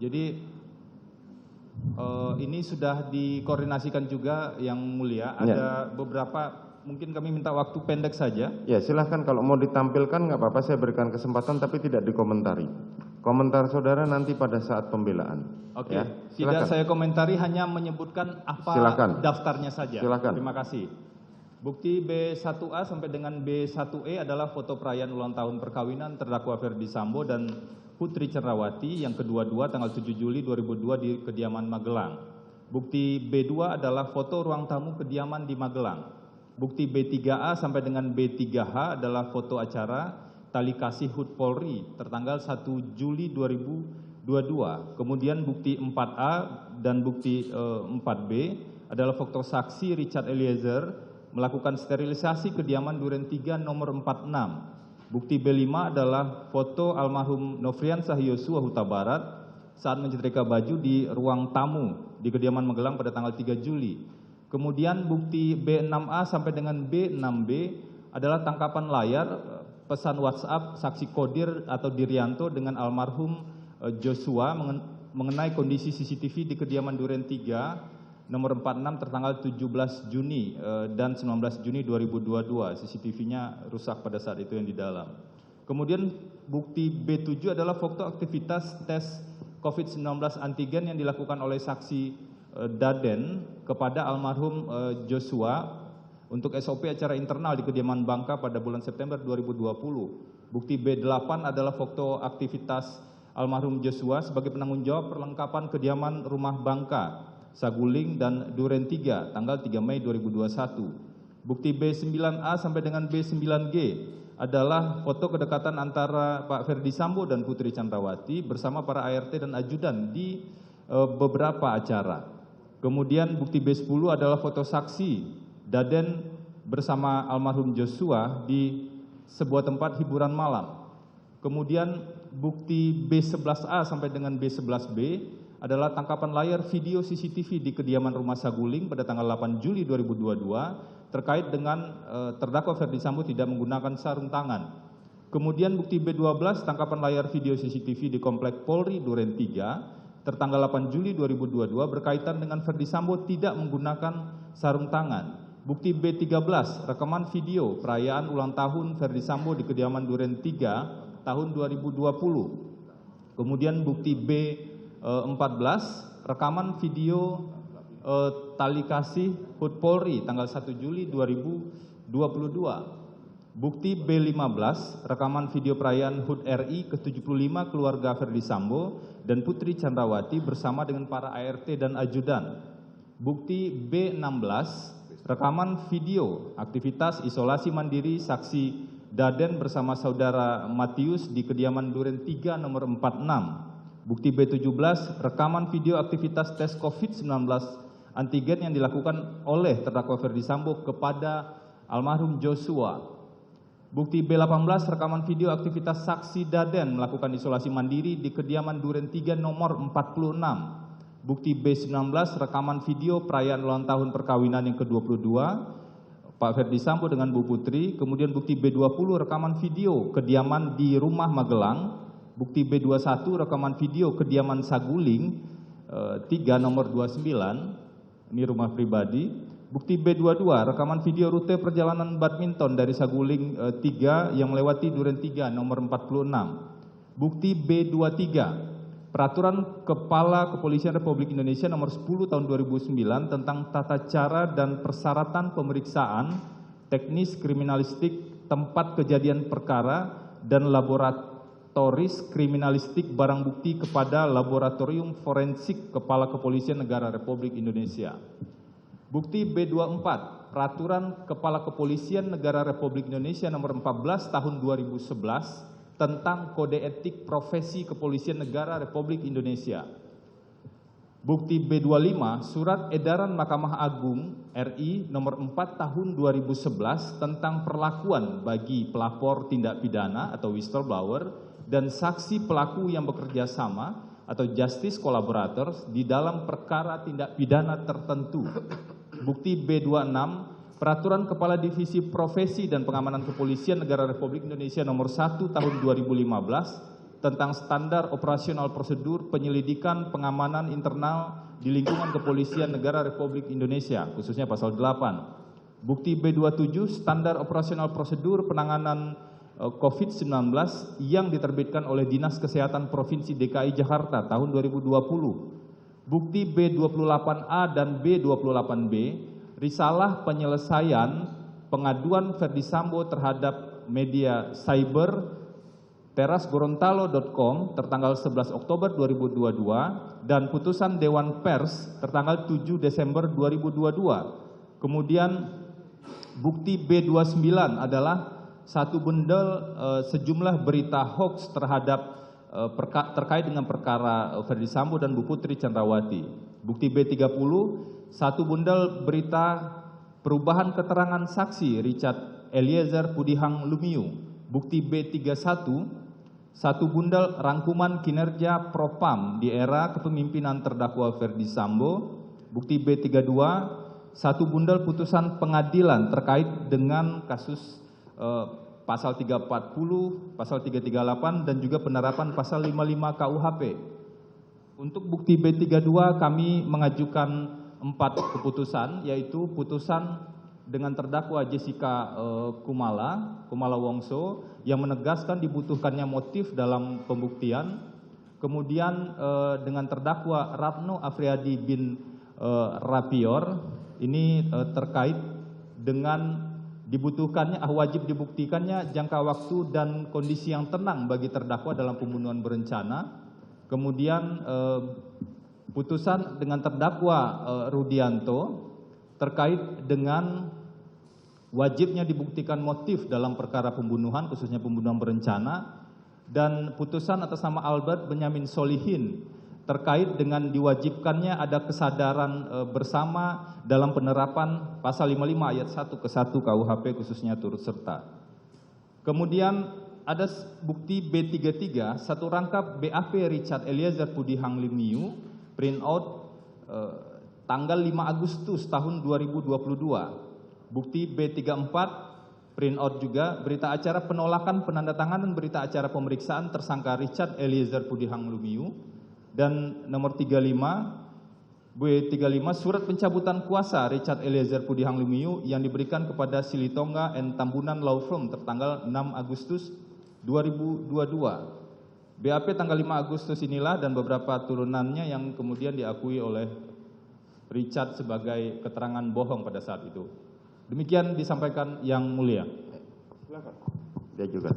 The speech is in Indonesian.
Jadi ini sudah dikoordinasikan juga Yang Mulia. Ada beberapa, mungkin kami minta waktu pendek saja. Ya, silahkan kalau mau ditampilkan nggak apa-apa, saya berikan kesempatan tapi tidak dikomentari. Komentar saudara nanti pada saat pembelaan. Oke, Ya, tidak silakan. saya komentari, hanya menyebutkan apa Silakan. daftarnya saja. Silakan. Terima kasih. Bukti B1A sampai dengan B1E adalah foto perayaan ulang tahun perkawinan terdakwa Ferdi Sambo dan Putri Cenrawati yang kedua-dua tanggal 7 Juli 2002 di kediaman Magelang. Bukti B2 adalah foto ruang tamu kediaman di Magelang. Bukti B3A sampai dengan B3H adalah foto acara Tali Kasih HUT Polri tertanggal 1 Juli 2022. Kemudian bukti 4A dan bukti 4B adalah foto saksi Richard Eliezer melakukan sterilisasi kediaman Duren 3 nomor 46. Bukti B5 adalah foto almarhum Nofriansah Yosua Huta Barat saat menyetrika baju di ruang tamu di kediaman Magelang pada tanggal 3 Juli. Kemudian bukti B6A sampai dengan B6B adalah tangkapan layar pesan WhatsApp saksi Kodir atau Dirianto dengan almarhum Joshua mengenai kondisi CCTV di kediaman Duren 3 nomor 46 tertanggal 17 Juni dan 19 Juni 2022. CCTV-nya rusak pada saat itu yang di dalam. Kemudian bukti B7 adalah foto aktivitas tes COVID-19 antigen yang dilakukan oleh saksi Daden kepada almarhum Joshua untuk SOP acara internal di kediaman Bangka pada bulan September 2020. Bukti B8 adalah foto aktivitas almarhum Joshua sebagai penanggung jawab perlengkapan kediaman rumah Bangka, Saguling dan Duren 3 tanggal 3 Mei 2021. Bukti B9A sampai dengan B9G adalah foto kedekatan antara Pak Ferdi Sambo dan Putri Chandrawati bersama para ART dan ajudan di beberapa acara. Kemudian bukti B10 adalah foto saksi Daden bersama almarhum Joshua di sebuah tempat hiburan malam. Kemudian bukti B11A sampai dengan B11B adalah tangkapan layar video CCTV di kediaman rumah Saguling pada tanggal 8 Juli 2022 terkait dengan terdakwa Ferdi Sambo tidak menggunakan sarung tangan. Kemudian bukti B12 tangkapan layar video CCTV di Komplek Polri Duren 3 tertanggal 8 Juli 2022 berkaitan dengan Ferdi Sambo tidak menggunakan sarung tangan. Bukti B13 rekaman video perayaan ulang tahun Ferdi Sambo di kediaman Duren 3 tahun 2020. Kemudian bukti B14 rekaman video Tali Kasih HUT Polri tanggal 1 Juli 2022. Bukti B15 rekaman video perayaan HUT RI ke-75 keluarga Ferdi Sambo dan Putri Chandrawati bersama dengan para ART dan ajudan. Bukti B16 rekaman video aktivitas isolasi mandiri saksi Daden bersama saudara Matius di kediaman Duren 3 nomor 46. Bukti B17 rekaman video aktivitas tes COVID-19 antigen yang dilakukan oleh terdakwa Ferdi Sambo kepada almarhum Joshua. Bukti B18 rekaman video aktivitas saksi Daden melakukan isolasi mandiri di kediaman Duren 3 nomor 46. Bukti B19 rekaman video perayaan ulang tahun perkawinan yang ke-22 Pak Ferdi Sambo dengan Bu Putri. Kemudian bukti B20 rekaman video kediaman di rumah Magelang. Bukti B21 rekaman video kediaman Saguling 3 nomor 29, ini rumah pribadi. Bukti B22 rekaman video rute perjalanan badminton dari Saguling 3 yang melewati Duren 3 nomor 46. Bukti B23 Peraturan Kepala Kepolisian Republik Indonesia nomor 10 tahun 2009 tentang tata cara dan persyaratan pemeriksaan teknis kriminalistik tempat kejadian perkara dan laboratoris kriminalistik barang bukti kepada Laboratorium Forensik Kepala Kepolisian Negara Republik Indonesia. Bukti B24 Peraturan Kepala Kepolisian Negara Republik Indonesia nomor 14 tahun 2011 tentang Kode Etik Profesi Kepolisian Negara Republik Indonesia. Bukti B25 Surat Edaran Mahkamah Agung RI nomor 4 tahun 2011 tentang perlakuan bagi pelapor tindak pidana atau whistleblower dan saksi pelaku yang bekerja sama atau justice collaborators di dalam perkara tindak pidana tertentu. Bukti B26 Peraturan Kepala Divisi Profesi dan Pengamanan Kepolisian Negara Republik Indonesia nomor 1 tahun 2015 tentang standar operasional prosedur penyelidikan pengamanan internal di lingkungan Kepolisian Negara Republik Indonesia, khususnya pasal 8. Bukti B27, standar operasional prosedur penanganan COVID-19 yang diterbitkan oleh Dinas Kesehatan Provinsi DKI Jakarta tahun 2020. Bukti B28A dan B28B, risalah penyelesaian pengaduan Ferdi Sambo terhadap media cyber terasgorontalo.com tertanggal 11 Oktober 2022 dan putusan Dewan Pers tertanggal 7 Desember 2022. Kemudian bukti B29 adalah satu bundel sejumlah berita hoax terkait dengan perkara Ferdi Sambo dan Bu Putri Chandrawati. Bukti B30, satu bundel berita perubahan keterangan saksi Richard Eliezer Pudihang Lumiu. Bukti B31, satu bundel rangkuman kinerja Propam di era kepemimpinan terdakwa Ferdi Sambo. Bukti B32, satu bundel putusan pengadilan terkait dengan kasus pasal 340, pasal 338 dan juga penerapan pasal 55 KUHP. Untuk bukti B32 kami mengajukan 4 keputusan, yaitu putusan dengan terdakwa Jessica Kumala Wongso yang menegaskan dibutuhkannya motif dalam pembuktian. Kemudian dengan terdakwa Ratno Afriyadi bin Rapior, ini terkait dengan dibutuhkannya wajib dibuktikannya jangka waktu dan kondisi yang tenang bagi terdakwa dalam pembunuhan berencana. Kemudian putusan dengan terdakwa Rudianto terkait dengan wajibnya dibuktikan motif dalam perkara pembunuhan, khususnya pembunuhan berencana, dan putusan atas nama Albert Benyamin Solihin terkait dengan diwajibkannya ada kesadaran bersama dalam penerapan pasal 55 ayat 1 ke 1 KUHP khususnya turut serta. Kemudian ada bukti B33, satu rangkap BAP Richard Eliezer Pudihang Lumiu, print out tanggal 5 Agustus tahun 2022. Bukti B34, print out juga berita acara penolakan penandatanganan berita acara pemeriksaan tersangka Richard Eliezer Pudihang Lumiu. Dan nomor 35, B35, surat pencabutan kuasa Richard Eliezer Pudihang Lumiu yang diberikan kepada Silitonga and Tambunan Law Firm tertanggal 6 Agustus 2022. BAP tanggal 5 Agustus inilah dan beberapa turunannya yang kemudian diakui oleh Richard sebagai keterangan bohong pada saat itu. Demikian disampaikan Yang Mulia. Silakan. Dia juga.